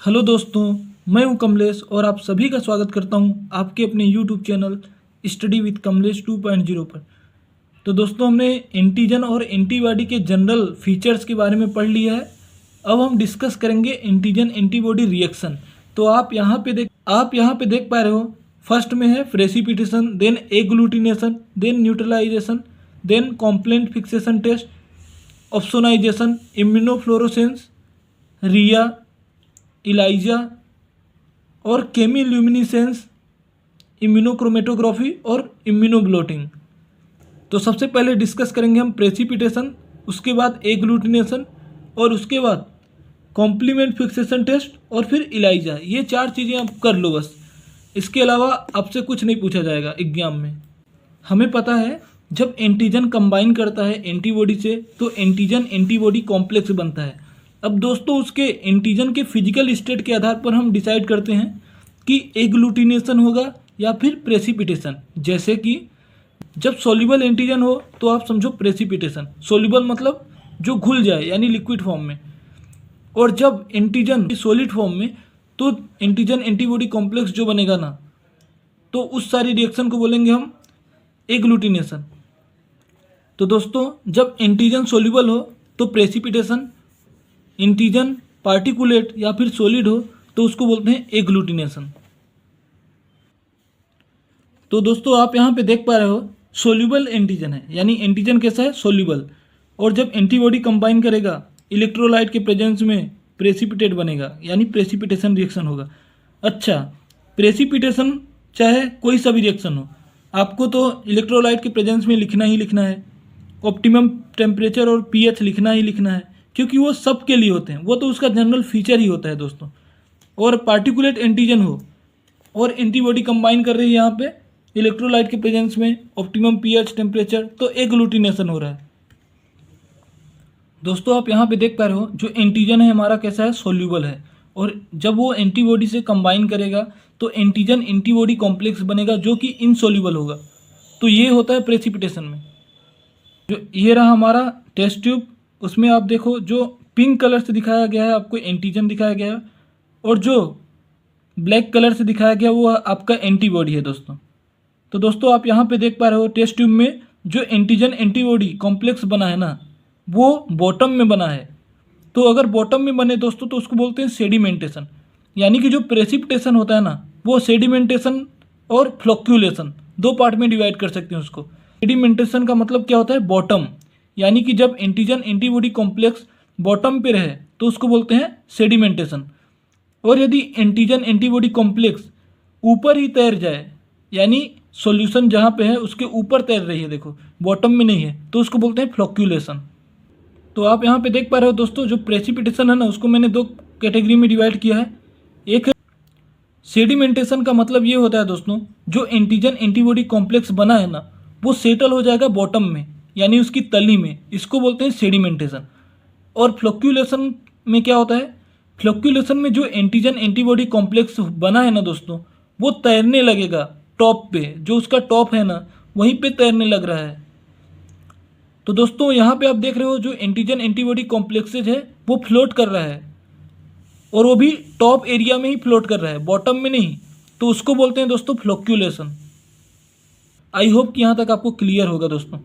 Hello दोस्तों, मैं हूं कमलेश और आप सभी का स्वागत करता हूं आपके अपने YouTube channel study with Kamlesh 2.0 पर। तो दोस्तों, हमने एंटीजन और एंटीबॉडी के जनरल फीचर्स के बारे में पढ़ लिया है। अब हम डिस्कस करेंगे एंटीजन एंटीबॉडी रिएक्शन। तो आप यहाँ पे देख पा रहे हो, फर्स्ट में है precipitation, then agglutination, then neutralization, then complement fixation test, opsonization, immunofluorescence, RIA, ELISA और केमिल्यूमिनेसेंस, इम्यूनोक्रोमेटोग्राफी और इम्यूनोब्लोटिंग। तो सबसे पहले डिस्कस करेंगे हम प्रेसिपिटेशन, उसके बाद एग्लूटिनेशन और उसके बाद कॉम्प्लीमेंट फिक्सेशन टेस्ट और फिर इलाइजा। ये चार चीज़ें आप कर लो बस। इसके अलावा आपसे कुछ नहीं पूछा जाएगा एग्जाम में। हमें पता है जब एंटीजन कंबाइन करता है एंटीबॉडी से तो एंटीजन एंटीबॉडी कॉम्प्लेक्स बनता है। अब दोस्तों, उसके एंटीजन के फिजिकल स्टेट के आधार पर हम डिसाइड करते हैं कि एग्लूटिनेशन होगा या फिर प्रेसिपिटेशन। जैसे कि जब सॉल्युबल एंटीजन हो तो आप समझो प्रेसिपिटेशन, सॉल्युबल मतलब जो घुल जाए यानी लिक्विड फॉर्म में, और जब एंटीजन सॉलिड फॉर्म में तो एंटीजन एंटीबॉडी कॉम्प्लेक्स जो बनेगा ना, तो उस सारी रिएक्शन को बोलेंगे हम एग्लूटिनेशन। तो दोस्तों, जब एंटीजन सॉल्युबल हो तो प्रेसिपिटेशन, एंटीजन पार्टिकुलेट या फिर सॉलिड हो तो उसको बोलते हैं एग्लूटिनेशन। तो दोस्तों, आप यहाँ पे देख पा रहे हो सॉल्युबल एंटीजन है, यानी एंटीजन कैसा है, सॉल्युबल। और जब एंटीबॉडी कंबाइन करेगा इलेक्ट्रोलाइट के प्रेजेंस में प्रेसिपिटेट बनेगा, यानी प्रेसिपिटेशन रिएक्शन होगा। अच्छा, प्रेसिपिटेशन चाहे कोई सा भी रिएक्शन हो, आपको तो इलेक्ट्रोलाइट के प्रेजेंस में लिखना ही लिखना है, ऑप्टिमम टेम्परेचर और पीएच लिखना ही लिखना है, क्योंकि वो सब के लिए होते हैं, वो तो उसका जनरल फीचर ही होता है दोस्तों। और पार्टिकुलेट एंटीजन हो और एंटीबॉडी कंबाइन कर रही है यहाँ पे इलेक्ट्रोलाइट के प्रेजेंस में, ऑप्टिमम पीएच टेम्परेचर, तो एग्लूटिनेशन हो रहा है। दोस्तों, आप यहाँ पे देख पा रहे हो जो एंटीजन है हमारा कैसा है, सॉल्युबल है, और जब वो एंटीबॉडी से कंबाइन करेगा तो एंटीजन एंटीबॉडी कॉम्प्लेक्स बनेगा जो कि इनसॉल्युबल होगा। तो ये होता है प्रेसिपिटेशन में। जो ये रहा हमारा टेस्ट ट्यूब, उसमें आप देखो जो पिंक कलर से दिखाया गया है आपको एंटीजन दिखाया गया है, और जो ब्लैक कलर से दिखाया गया वो आपका एंटीबॉडी है दोस्तों। तो दोस्तों, आप यहाँ पे देख पा रहे हो टेस्ट ट्यूब में जो एंटीजन एंटीबॉडी कॉम्प्लेक्स बना है ना, वो बॉटम में बना है। तो अगर बॉटम में बने दोस्तों तो उसको बोलते हैं सेडिमेंटेशन, यानी कि जो प्रेसिपिटेशन होता है ना, वो सेडिमेंटेशन और फ्लोक्यूलेशन दो पार्ट में डिवाइड कर सकते हैं उसको। सेडिमेंटेशन का मतलब क्या होता है, बॉटम, यानी कि जब एंटीजन एंटीबॉडी कॉम्प्लेक्स बॉटम पे रहे तो उसको बोलते हैं सेडिमेंटेशन। और यदि एंटीजन एंटीबॉडी कॉम्प्लेक्स ऊपर ही तैर जाए, यानी सॉल्यूशन जहाँ पे है उसके ऊपर तैर रही है, देखो बॉटम में नहीं है, तो उसको बोलते हैं फ्लोक्यूलेशन। तो आप यहाँ पे देख पा रहे हो दोस्तों, जो प्रेसिपिटेशन है ना, उसको मैंने दो कैटेगरी में डिवाइड किया है। एक है सेडिमेंटेशन, का मतलब ये होता है दोस्तों, जो एंटीजन एंटीबॉडी कॉम्प्लेक्स बना है ना, वो सेटल हो जाएगा बॉटम में, यानी उसकी तली में, इसको बोलते हैं सेडिमेंटेशन। और फ्लोक्यूलेशन में क्या होता है, फ्लोक्यूलेशन में जो एंटीजन एंटीबॉडी कॉम्प्लेक्स बना है ना दोस्तों, वो तैरने लगेगा टॉप पे, जो उसका टॉप है ना वहीं पे तैरने लग रहा है। तो दोस्तों, यहाँ पे आप देख रहे हो जो एंटीजन एंटीबॉडी कॉम्प्लेक्सेज है वो फ्लोट कर रहा है, और वो भी टॉप एरिया में ही फ्लोट कर रहा है, बॉटम में नहीं। तो उसको बोलते हैं दोस्तों फ्लोक्यूलेशन। आई होप कि यहाँ तक आपको क्लियर होगा दोस्तों।